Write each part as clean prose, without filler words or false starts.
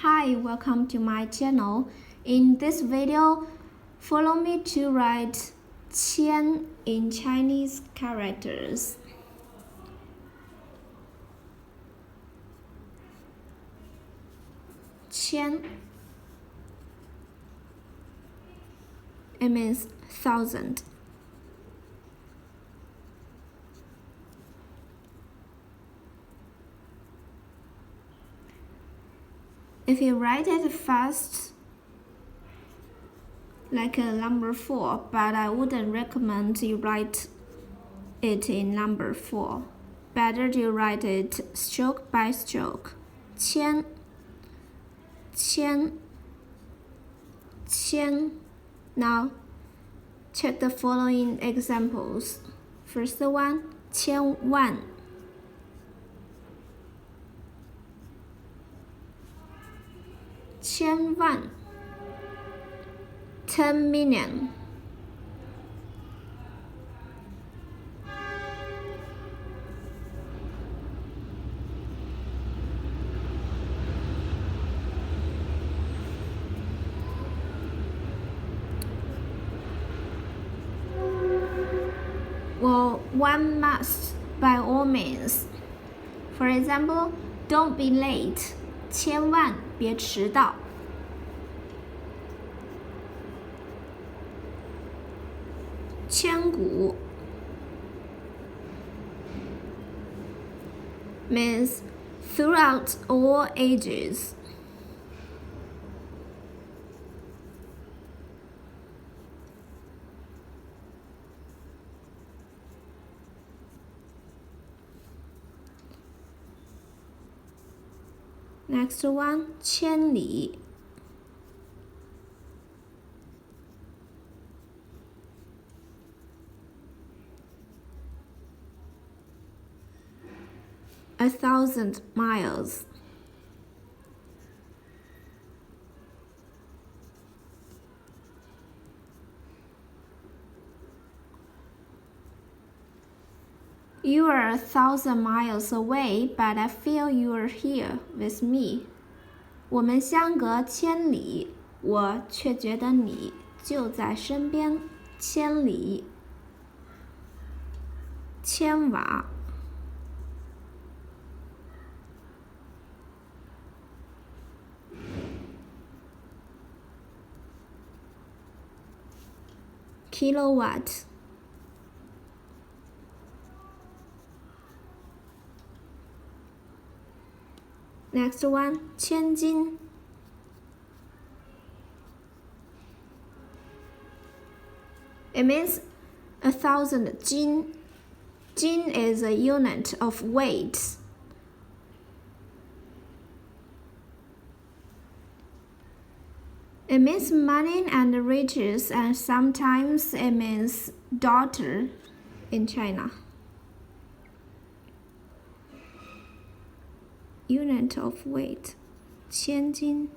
Hi, welcome to my channel. In this video, follow me to write 千 in Chinese characters. 千 it means 1,000. If you write it fast, like a number 4, but I wouldn't recommend you write it in number 4. Better to write it stroke by stroke. 千 千 千. Now, check the following examples. First one, 千万. 千万 10 million. well, one must by all means. For example, don't be late. 千万别迟到。千古 means throughout all ages. Next one, 千里. A 1,000 miles. You are 1,000 miles away, but I feel you are here with me. 我们相隔千里，我却觉得你就在身边。千里。千瓦。Kilowatt. Next one, 千斤. It means 1,000 jin. Jin is a unit of weight. It means money and riches, and sometimes it means daughter in China. Unit of weight, 千斤.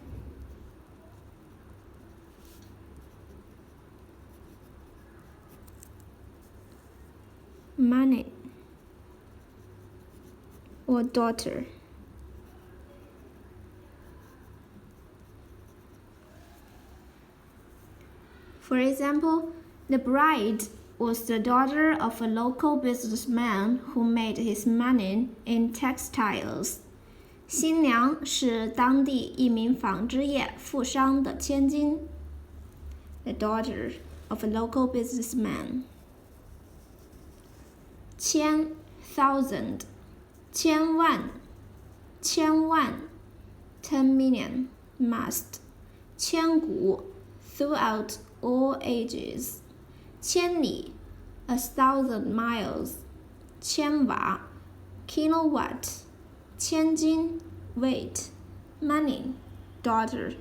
Money or daughter. For example, the bride was the daughter of a local businessman who made his money in textiles. 新娘是当地一名纺织业富商的千金。The daughter of a local businessman. 千 thousand. 千万千万 10 million must. 千古 throughout all ages. 千里 1,000 miles. 千瓦 kilowatt. 千斤 weight. Money, daughter.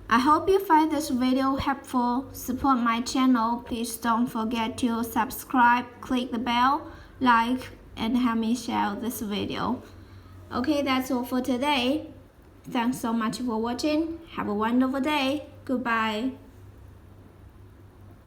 I hope you find this video helpful. Support my channel. Please don't forget to subscribe, click the bell, like, and help me share this video. Okay, that's all for today. Thanks so much for watching. Have a wonderful day. Goodbye.